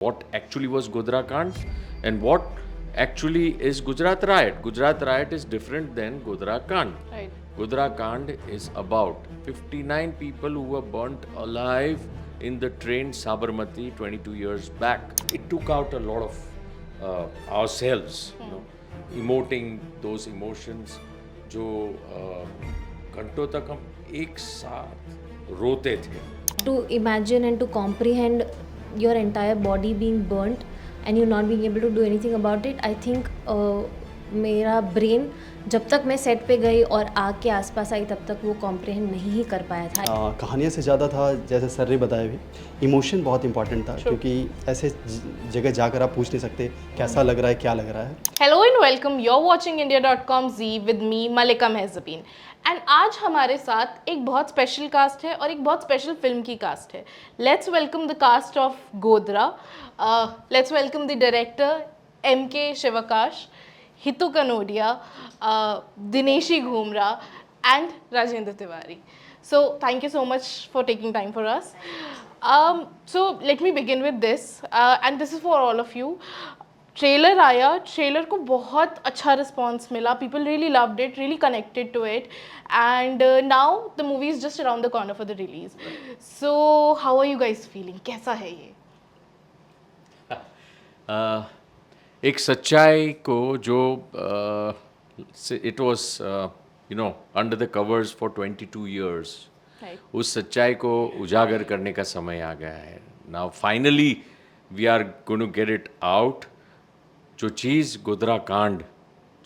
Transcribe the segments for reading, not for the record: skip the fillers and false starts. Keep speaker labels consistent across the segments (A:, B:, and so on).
A: what actually was Godhra Kand and what actually is Gujarat Riot. Gujarat Riot is different than Godhra Kand.
B: Right.
A: Godhra Kand is about 59 people who were burnt alive in the train Sabarmati 22 years back. It took out a lot of ourselves, emoting those emotions जो घंटों तक हम एक साथ रोते थे.
C: To imagine and to comprehend your entire body being burnt and you not being able to do anything about it, I think मेरा brain जब तक मैं सेट पे गई और आग के आसपास आई तब तक वो कॉम्प्रहेंड नहीं ही कर पाया था.
D: कहानियाँ से ज़्यादा था, जैसे सर ने बताया भी, इमोशन बहुत इंपॉर्टेंट था. क्योंकि ऐसे जगह जाकर आप पूछ नहीं सकते कैसा लग रहा है, क्या लग रहा है.
B: Hello and welcome. You're watching India.com Z with me Malika Mehzabin. And आज हमारे साथ एक बहुत स्पेशल कास्ट है और एक बहुत स्पेशल फिल्म की कास्ट है. Let's welcome the cast of Godhra. Let's welcome the director MK Shivakash, Hitu Kanodia, Denisha Ghumra and Rajendra Tiwari. So thank you so much for taking time for us. So let me begin with this, and this is for all of you. Trailer आया, trailer को बहुत अच्छा response मिला. People really loved it, really connected to it, and now the movie is just around the corner for the release. So how are you guys feeling? कैसा है ये?
A: एक सच्चाई को जो it was under the covers for 22 years, उस सच्चाई को उजागर करने का समय आ गया है. Now finally we are going to get it out. जो चीज़ गोधरा कांड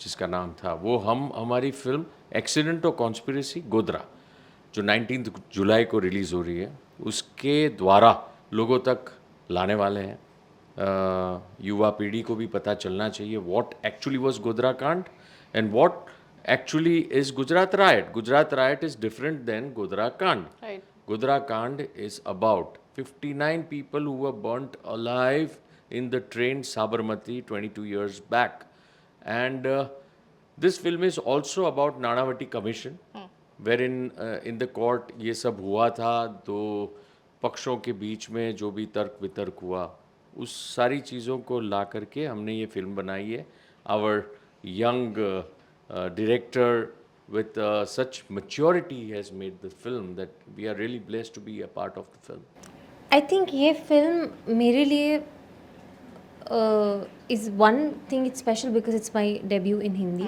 A: जिसका नाम था, वो हम हमारी फिल्म एक्सीडेंट और कॉन्स्पिरेसी गोधरा जो 19 जुलाई को रिलीज़ हो रही है उसके द्वारा लोगों तक लाने वाले हैं. युवा पीढ़ी को भी पता चलना चाहिए व्हाट एक्चुअली वाज गोधरा कांड and what actually is Gujarat right. Gujarat right is different than Godhra कांड. Godhra Kand is about 59 people who were burnt alive in the train Sabarmati 22 years back. And this film is also about Nanavati Commission, wherein in the court ये सब हुआ था. दो पक्षों के बीच में जो भी तर्क वितर्क हुआ, उस सारी चीज़ों को ला करके हमने ये फिल्म बनाई है. Our young director with such maturity has made the film that we are really blessed to be a part of the film.
C: I think ये फिल्म मेरे लिए is one thing it's special because it's my debut in Hindi.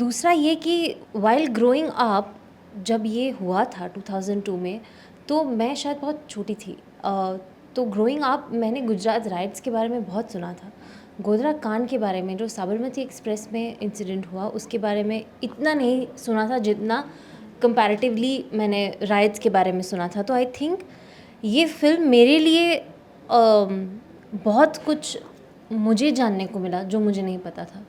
C: दूसरा ये कि while growing up जब ये हुआ था 2002 में, तो मैं शायद बहुत छोटी थी. तो ग्रोइंग अप मैंने गुजरात राइट्स के बारे में बहुत सुना था. गोधरा कांड के बारे में, जो साबरमती एक्सप्रेस में इंसिडेंट हुआ, उसके बारे में इतना नहीं सुना था जितना कंपैरेटिवली मैंने राइट्स के बारे में सुना था. तो आई थिंक ये फिल्म मेरे लिए बहुत कुछ मुझे जानने को मिला जो मुझे नहीं पता था.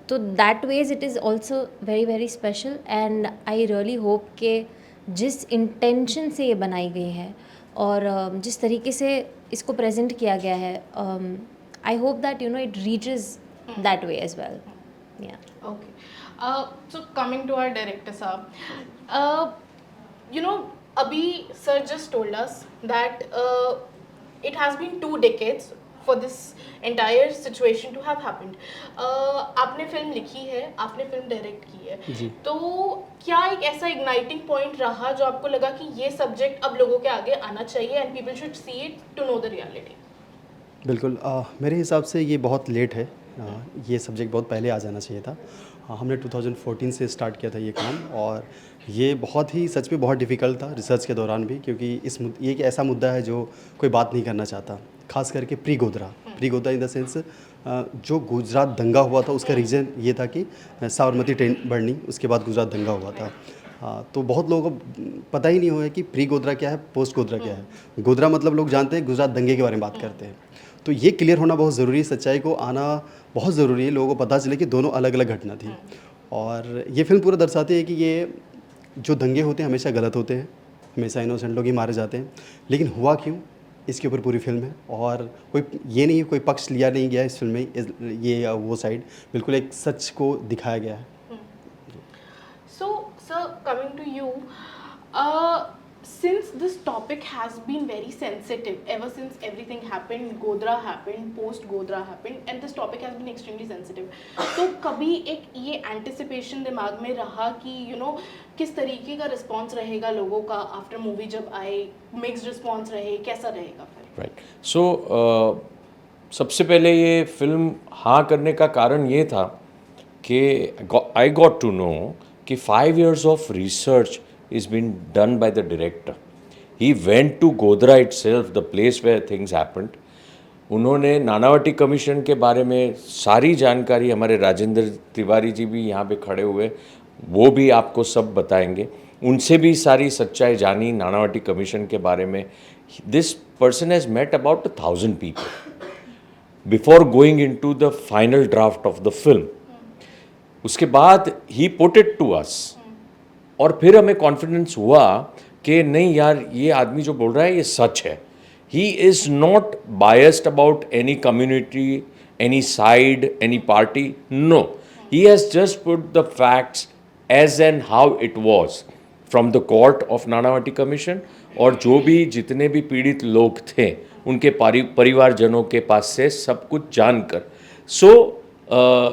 C: तो that ways it is also very very special and I really hope कि जिस इंटेंशन से ये बनाई गई है और जिस तरीके से इसको प्रेजेंट किया गया है, I hope that it reaches that way as well. Yeah.
B: Okay. So coming to our director साहब, अभी sir just told us that it has been 2 decades for this entire situation to have happened. आपने film लिखी है, आपने film direct की है, तो क्या एक ऐसा इग्नाइटिंग पॉइंट रहा जो आपको लगा कि ये सब्जेक्ट अब लोगों के आगे आना चाहिए and people should see it to know the reality?
D: बिल्कुल. मेरे हिसाब से ये बहुत लेट है. ये सब्जेक्ट बहुत पहले आ जाना चाहिए था. हमने 2014 से स्टार्ट किया था ये काम, और ये बहुत ही सच में बहुत डिफ़िकल्ट था रिसर्च के दौरान भी, क्योंकि ये एक ऐसा मुद्दा है जो कोई बात नहीं करना चाहता, खास करके pre Godhra in the sense जो गुजरात दंगा हुआ था उसका रीज़न ये था कि साबरमती ट्रेन बर्निंग, उसके बाद गुजरात दंगा हुआ था. तो बहुत लोगों को पता ही नहीं हुआ है कि प्री गोधरा क्या है, पोस्ट गोधरा क्या है. गोधरा मतलब लोग जानते हैं, गुजरात दंगे के बारे में बात करते हैं. तो ये क्लियर होना बहुत ज़रूरी है, सच्चाई को आना बहुत ज़रूरी है, लोगों को पता चले कि दोनों अलग अलग घटना थी. और ये फिल्म पूरा दर्शाती है कि ये जो दंगे होते हैं हमेशा गलत होते हैं, हमेशा इनोसेंट लोग ही मारे जाते हैं, लेकिन हुआ क्यों, इसके ऊपर पूरी फिल्म है. और कोई ये नहीं, कोई पक्ष लिया नहीं गया इस फिल्म में, ये या वो साइड, बिल्कुल एक सच को दिखाया गया है.
B: So sir, coming to you, since this topic has been very sensitive ever since everything happened, Godra happened, post Godra happened, and this topic has been extremely sensitive. तो कभी एक ये anticipation दिमाग में रहा कि किस तरीके का response रहेगा लोगों का after movie जब आए, mixed response रहे, कैसा रहेगा फिर?
A: राइट सो सबसे पहले ये फिल्म हाँ करने का कारण ये था कि आई गॉट टू नो कि 5 years of research is been done by the director. He went to Godhra itself, the place where things happened. उन्होंने नानावटी कमीशन के बारे में सारी जानकारी, हमारे राजेंद्र तिवारी जी भी यहाँ पे खड़े हुए, वो भी आपको सब बताएंगे. उनसे भी सारी सच्चाई जानी नानावटी कमीशन के बारे में. This person has met about 1,000 people before going into the final draft of the film. उसके बाद he put it to us, और फिर हमें कॉन्फिडेंस हुआ कि नहीं यार, ये आदमी जो बोल रहा है ये सच है. He is not biased about any community, any side, any party. No, he has just put the facts as and how it was from the court of Nanavati commission, और जो भी जितने भी पीड़ित लोग थे उनके परिवारजनों के पास से सब कुछ जानकर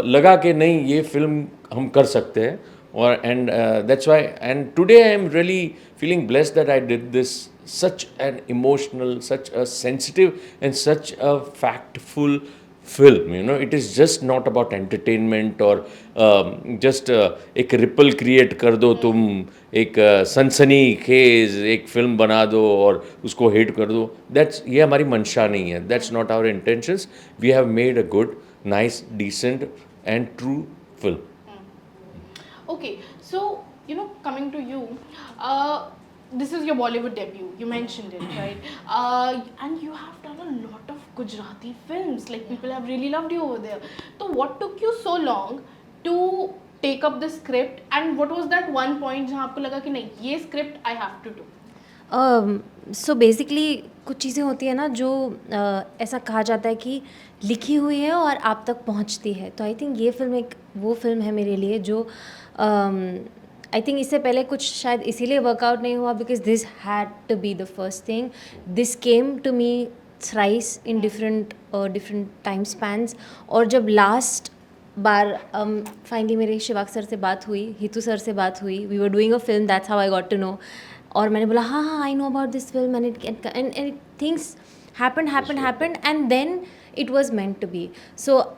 A: लगा कि नहीं, ये फिल्म हम कर सकते हैं. और and that's why, and today I am really feeling blessed that I did this, such an emotional, such a sensitive and such a factful film. It is just not about entertainment or just एक ripple create कर दो तुम, एक सनसनी खेज एक film बना दो और उसको हिट कर दो. ये हमारी मंशा नहीं है. That's not our intentions. We have made a good, nice, decent and true film.
B: Okay, so coming to you, this is your Bollywood debut. You mentioned it, right? And you have done a lot of Gujarati films. Like people have really loved you over there. So what took you so long to take up the script? And what was that one point जहाँ आपको लगा कि नहीं, ये script I have to do?
C: So basically कुछ चीज़ें होती है ना जो ऐसा कहा जाता है कि लिखी हुई है और आप तक पहुंचती है. तो आई थिंक ये फिल्म एक वो फिल्म है मेरे लिए जो आई थिंक इससे पहले कुछ शायद इसीलिए वर्कआउट नहीं हुआ, because this had to be the first thing. This came to me thrice in different time spans. और जब लास्ट बार फाइनली मेरे शिवाक सर से बात हुई, हितू सर से बात हुई, we were doing a film, that's how I got to know. और मैंने बोला हाँ I know about this film, and things happened and then it was meant to be. So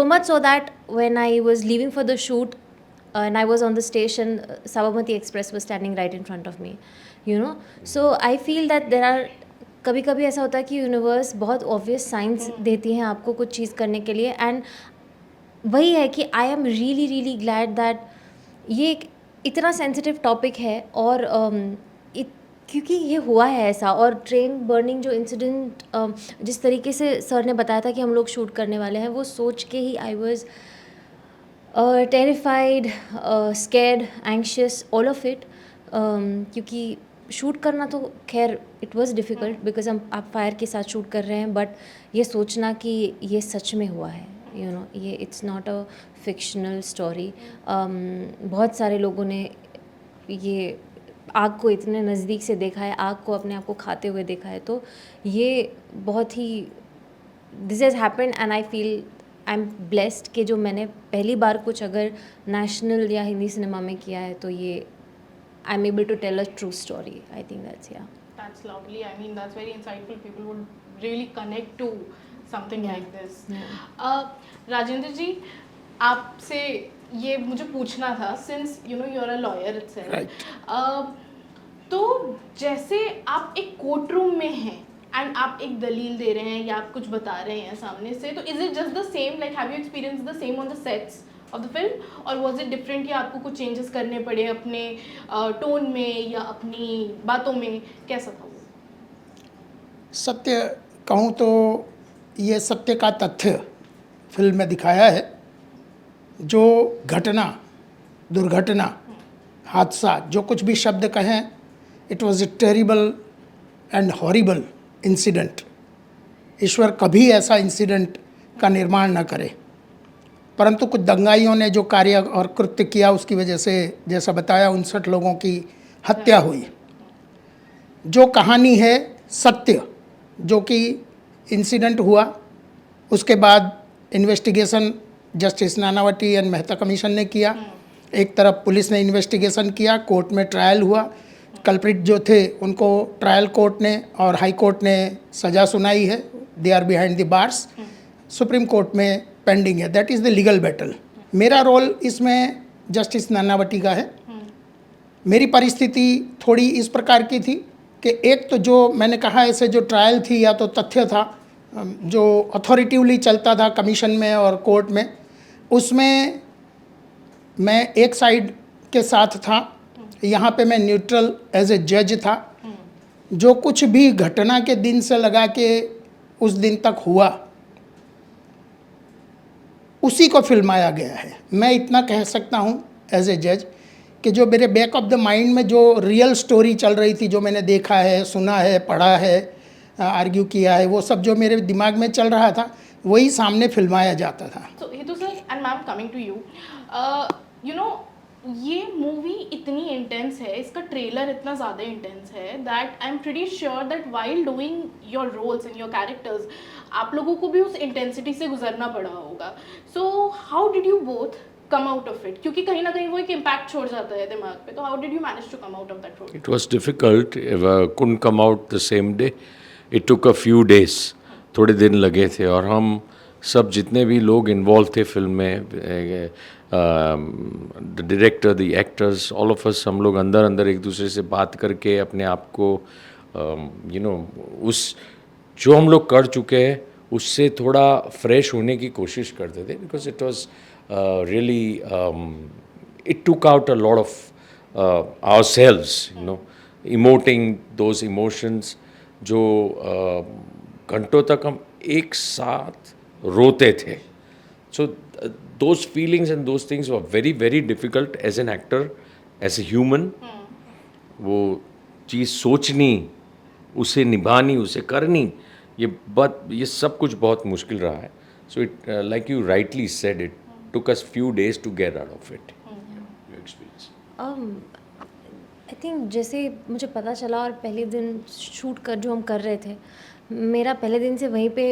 C: much so that when I was leaving for the shoot and I was on the station, Sabarmati Express was standing right in front of me, so I feel that there are कभी कभी ऐसा होता है कि universe बहुत obvious science देती हैं आपको कुछ चीज़ करने के लिए. एंड वही है कि I am really glad that ये एक इतना सेंसिटिव टॉपिक है, और क्योंकि ये हुआ है ऐसा. और ट्रेन बर्निंग जो इंसिडेंट जिस तरीके से सर ने बताया था कि हम लोग शूट करने वाले हैं, वो सोच के ही I was terrified, scared, anxious, all of it. क्योंकि शूट करना तो खैर इट वाज डिफ़िकल्ट बिकॉज आप फायर के साथ शूट कर रहे हैं, बट ये सोचना कि ये सच में हुआ है, ये it's not a fictional story. बहुत सारे लोगों ने ये आग को इतने नज़दीक से देखा है, आग को अपने आप को खाते हुए देखा है. तो ये बहुत ही this has happened and I feel I am blessed कि जो मैंने पहली बार कुछ अगर नेशनल या हिंदी सिनेमा में किया है, तो ये I'm able to tell a true story. I think
B: That's lovely. I mean, that's very insightful. People would really connect to something like this. Rajendra ji, आपसे ये मुझे पूछना था, since you're a lawyer itself. Right. तो जैसे आप एक court room में हैं एंड आप एक दलील दे रहे हैं या आप कुछ बता रहे हैं सामने से, तो is it just the same, like have you experience the same on the sets of the film, और वॉज इट डिफरेंट कि आपको कुछ चेंजेस करने पड़े अपने टोन में या अपनी बातों में, कैसा था वो?
E: सत्य कहूँ तो ये सत्य का तथ्य फिल्म में दिखाया है. जो घटना, दुर्घटना, हादसा, जो कुछ भी शब्द कहें, it was a terrible and horrible incident. ईश्वर कभी ऐसा इंसिडेंट का निर्माण न करे, परंतु कुछ दंगाइयों ने जो कार्य और कृत्य किया उसकी वजह से, जैसा बताया, 59 लोगों की हत्या हुई। जो कहानी है सत्य, जो कि इंसिडेंट हुआ, उसके बाद investigation justice Nanavati and Mehta commission ने किया। एक तरफ पुलिस ने इन्वेस्टिगेशन किया, कोर्ट में ट्रायल हुआ। कल्प्रिट जो थे उनको ट्रायल कोर्ट ने और हाई कोर्ट ने सज़ा सुनाई है। They are behind the bars. Supreme court में पेंडिंग है। That is the legal battle. मेरा रोल इसमें जस्टिस नानावटी का है। मेरी परिस्थिति थोड़ी इस प्रकार की थी कि एक तो जो मैंने कहा ऐसे जो ट्रायल थी या तो तथ्य था जो अथॉरिटिवली चलता था कमीशन में और कोर्ट में, उसमें मैं एक साइड के साथ था। यहाँ पे मैं न्यूट्रल एज ए जज था। जो कुछ भी घटना के दिन से लगा के उस दिन तक हुआ उसी को फिल्माया गया है। मैं इतना कह सकता हूँ एज ए जज कि जो मेरे बैक ऑफ द माइंड में जो रियल स्टोरी चल रही थी, जो मैंने देखा है, सुना है, पढ़ा है, आर्ग्यू किया है, वो सब जो मेरे दिमाग में चल रहा था वही सामने फिल्माया जाता था।
B: So Hitu sir and ma'am coming to you, you know ये मूवी इतनी इंटेंस है, इसका ट्रेलर इतना ज़्यादा इंटेंस है that I am pretty sure that while doing your roles and your characters आप लोगों को भी उस इंटेंसिटी से गुजरना पड़ा होगा. So how did you both come out of it, क्योंकि कहीं ना कहीं वो एक इम्पैक्ट छोड़ जाता है दिमाग पे. तो how did you manage to come out of that role?
A: It was difficult. Couldn't come out the same day. It took a few days. थोड़े दिन लगे थे और हम सब जितने भी लोग इन्वॉल्व थे फिल्म में, the director, the actors, all of us, हम लोग अंदर अंदर एक दूसरे से बात करके अपने आप को उस जो हम लोग कर चुके हैं उससे थोड़ा फ्रेश होने की कोशिश करते थे. Because it was really it took out a lot of ourselves, emoting those emotions जो घंटों तक हम एक साथ रोते थे. So those feelings and those things were very very difficult as an actor, as a human. वो चीज़ सोचनी, उसे निभानी, उसे करनी, ये सब कुछ बहुत मुश्किल रहा है. So it like you rightly said, it took us few days to get out of it. Your experience?
C: I think जैसे मुझे पता चला और पहले दिन शूट कर जो हम कर रहे थे, मेरा पहले दिन से वहीं पे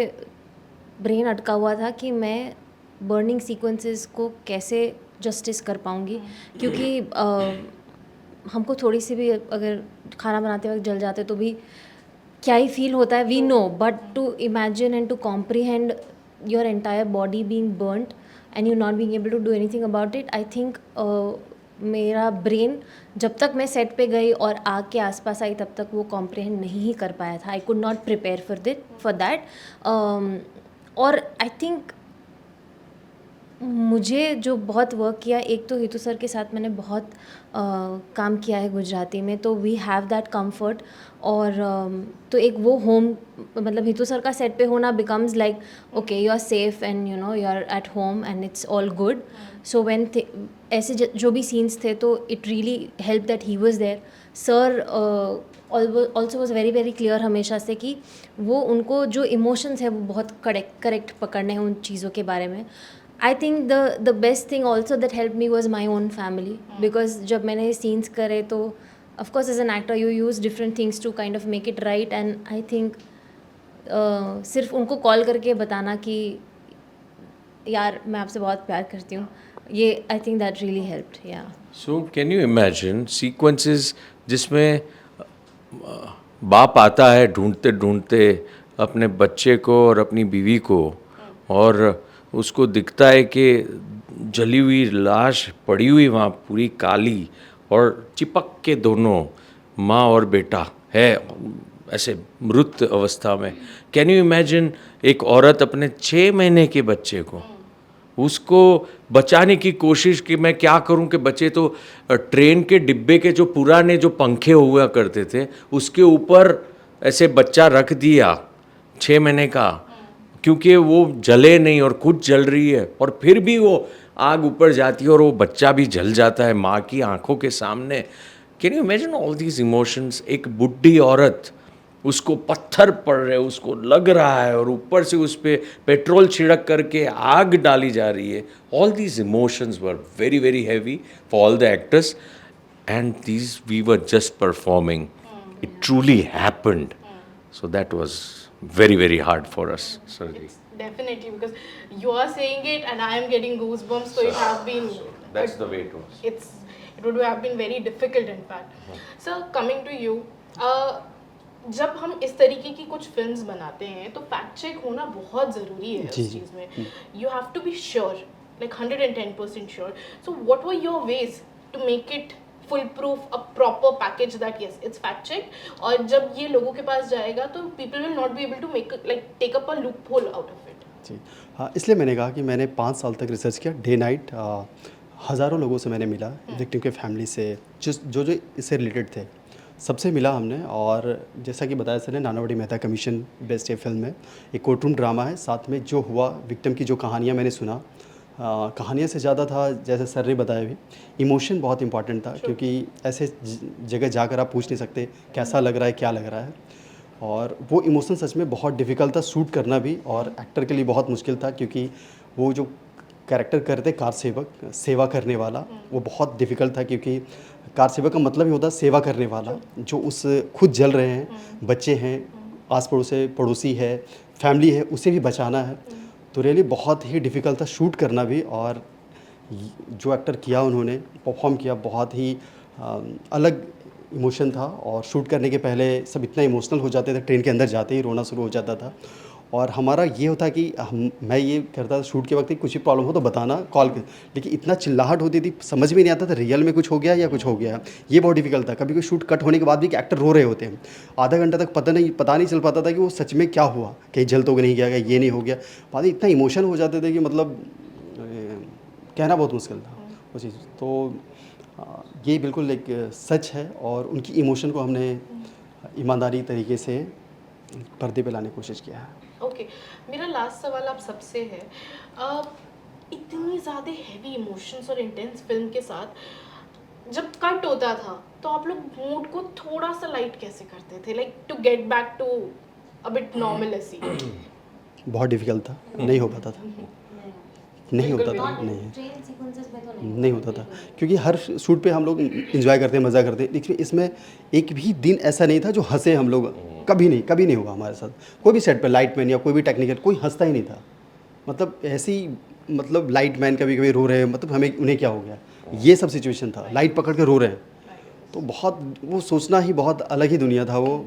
C: ब्रेन अटका हुआ था कि मैं बर्निंग सीक्वेंसेस को कैसे जस्टिस कर पाऊँगी. क्योंकि हमको थोड़ी सी भी अगर खाना बनाते वक्त जल जाते तो भी क्या ही फील होता है, we know, but to imagine and to comprehend your entire body being burned and you not being able to do anything about it, I think मेरा ब्रेन जब तक मैं सेट पे गई और आग के आसपास आई तब तक वो कॉम्प्रिहेंड नहीं ही कर पाया था. I could not prepare for that. और आई थिंक मुझे जो बहुत वर्क किया, एक तो हितू सर के साथ मैंने बहुत काम किया है गुजराती में, तो वी हैव दैट कंफर्ट. और तो एक वो होम, मतलब हितू सर का सेट पे होना becomes like okay you are safe and you know you are at home and it's all good. So when ऐसे जो भी सीन्स थे तो it really help that he was there. Sir also was very very clear हमेशा से कि वो उनको जो इमोशंस है वो बहुत करेक्ट पकड़ने हैं उन चीज़ों के बारे में. I think the best thing also that helped me was my own family, because जब मैंने ये scenes करे तो of course as an actor you use different things to kind of make it right, and I think सिर्फ उनको call करके बताना कि यार मैं आपसे बहुत प्यार करती हूँ, ये I think that really helped. Yeah.
A: So can you imagine sequences जिसमें बाप आता है ढूंढते ढूंढते अपने बच्चे को और अपनी बीवी को, और उसको दिखता है कि जली हुई लाश पड़ी हुई वहाँ पूरी काली, और चिपक के दोनों माँ और बेटा है ऐसे मृत अवस्था में. कैन यू इमेजिन एक औरत अपने 6 महीने के बच्चे को, उसको बचाने की कोशिश कि मैं क्या करूं कि बच्चे तो ट्रेन के डिब्बे के जो पुराने जो पंखे हुआ करते थे उसके ऊपर ऐसे बच्चा रख दिया 6 महीने का, क्योंकि वो जले नहीं और खुद जल रही है, और फिर भी वो आग ऊपर जाती है और वो बच्चा भी जल जाता है माँ की आंखों के सामने. Can you imagine all these emotions. एक बुढ़ी औरत, उसको पत्थर पड़ रहे, उसको लग रहा है और ऊपर से उस पर पेट्रोल छिड़क करके आग डाली जा रही है. All these emotions were very very heavy for all the actors. and these we were just performing. It truly happened. So that was very, very hard for us, Sardi.
B: It's definitely because you are saying it and I am getting goosebumps. So it has been.
A: That's the way it was.
B: It would have been very difficult in fact. So coming to you, जब हम इस तरीके की कुछ films बनाते हैं तो fact check होना बहुत ज़रूरी है
D: जी,
B: उस
D: जी।
B: चीज़ में. You have to be sure, like 110% sure. So whatever your ways to make it foolproof, a proper package that yes it's fact check, और जब ये लोगों के पास जाएगा तो people will not be able to make like take up a loophole out of it.
D: जी हाँ, इसलिए मैंने कहा कि मैंने 5 साल तक रिसर्च किया, डे नाइट. हज़ारों लोगों से मैंने मिला, विक्टिम के फैमिली से, जो जो इससे रिलेटेड थे सबसे मिला हमने. और जैसा कि बताया सर ने, नानावटी मेहता कमीशन बेस्ड ये फिल्म है, एक कोर्ट रूम ड्रामा है. साथ में जो हुआ, विक्टिम की जो कहानियाँ मैंने सुना, कहानियाँ से ज़्यादा था, जैसे सर ने बताया भी, इमोशन बहुत इंपॉर्टेंट था. क्योंकि ऐसे जगह जाकर आप पूछ नहीं सकते कैसा लग रहा है, क्या लग रहा है. और वो इमोशन सच में बहुत डिफ़िकल्ट था शूट करना भी, और एक्टर के लिए बहुत मुश्किल था. क्योंकि वो जो कैरेक्टर करते कार सेवक, सेवा करने वाला, वो बहुत डिफ़िकल्ट था. क्योंकि कार सेवक का मतलब ही होता है सेवा करने वाला, जो उस खुद जल रहे हैं, बच्चे हैं, आस पड़ोसी है, फैमिली है, उसे भी बचाना है. तो रियली बहुत ही डिफ़िकल्ट था शूट करना भी. और जो एक्टर किया, उन्होंने परफॉर्म किया, बहुत ही अलग इमोशन था. और शूट करने के पहले सब इतना इमोशनल हो जाते थे, ट्रेन के अंदर जाते ही रोना शुरू हो जाता था. और हमारा ये होता कि मैं ये करता था शूट के वक्त कि कुछ भी प्रॉब्लम हो तो बताना, कॉल कर. लेकिन इतना चिल्लाहट होती थी, समझ में नहीं आता था रियल में कुछ हो गया या कुछ हो गया. ये बहुत डिफिकल्ट था. कभी कोई शूट कट होने के बाद भी कि एक्टर रो रहे होते हैं, आधा घंटा तक पता नहीं चल पाता था कि वो सच में क्या हुआ, कहीं जल तो नहीं गया, ये नहीं हो गया. बाद में इतना इमोशन हो जाते थे कि मतलब कहना बहुत मुश्किल था वो चीज़. तो ये बिल्कुल एक सच है, और उनकी इमोशन को हमने ईमानदारी तरीके से पर्दे पे लाने की कोशिश किया है.
B: ओके, मेरा लास्ट सवाल आप सबसे है, इतनी ज़्यादा हैवी इमोशंस और इंटेंस फिल्म के साथ जब कट होता था तो आप लोग मूड को थोड़ा सा लाइट कैसे करते थे, like to get back to a bit normality?
D: बहुत डिफिकल्ट था, नहीं हो पाता था, नहीं होता था, नहीं
C: ट्रेन सीक्वेंसेस में तो नहीं
D: नहीं होता था. क्योंकि हर शूट पे हम लोग इंजॉय करते हैं, मज़ा करते हैं. लेकिन इसमें एक भी दिन ऐसा नहीं था जो हंसे हम लोग. कभी नहीं हुआ हमारे साथ. कोई भी सेट पे लाइट मैन या कोई भी टेक्निकल कोई हंसता ही नहीं था. मतलब ऐसी, मतलब लाइट मैन कभी कभी रो रहे हैं, मतलब हमें उन्हें क्या हो गया, ये सब सिचुएशन था. लाइट पकड़ के रो रहे हैं, तो बहुत वो सोचना ही बहुत अलग ही दुनिया था वो.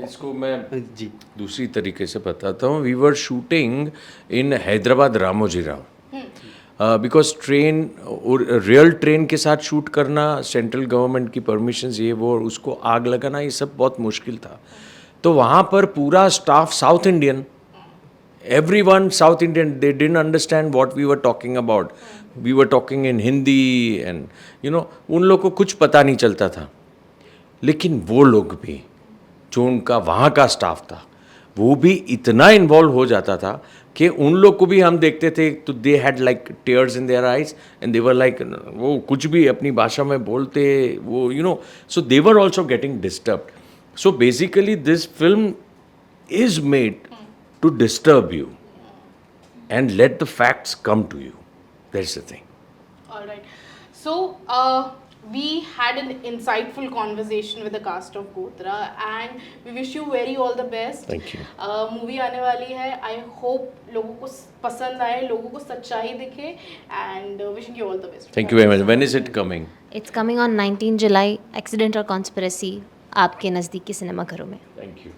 A: इसको मैं
D: जी
A: दूसरी तरीके से बताता हूँ. We were shooting in Hyderabad Ramoji Rao, because train और रियल ट्रेन के साथ शूट करना, सेंट्रल गवर्नमेंट की परमिशंस, ये वो, और उसको आग लगाना, ये सब बहुत मुश्किल था. तो वहाँ पर पूरा staff south Indian, everyone South Indian, they didn't understand what we were talking about. We were talking in Hindi and उन लोगों को कुछ पता नहीं चलता था. लेकिन वो लोग भी, जो उनका वहाँ का स्टाफ था, वो भी इतना इन्वॉल्व हो जाता था कि उन लोग को भी हम देखते थे तो they had like tears in their eyes and they were like, वो कुछ भी अपनी भाषा में बोलते, वो so they were also getting disturbed. So basically this film is made to disturb you and let the facts come to you. That's the thing.
B: All right. So we had an insightful conversation with the cast of Gotra and we wish you very all the best.
A: Thank you.
B: Movie आने वाली है. I hope लोगों को पसंद आए, लोगों को सच्चाई दिखे, and wishing you all the best.
A: Thank you very much. When is it coming?
C: It's coming on 19 July. Accident or Conspiracy आपके नज़दीकी सिनेमा घरों में.
A: Thank you.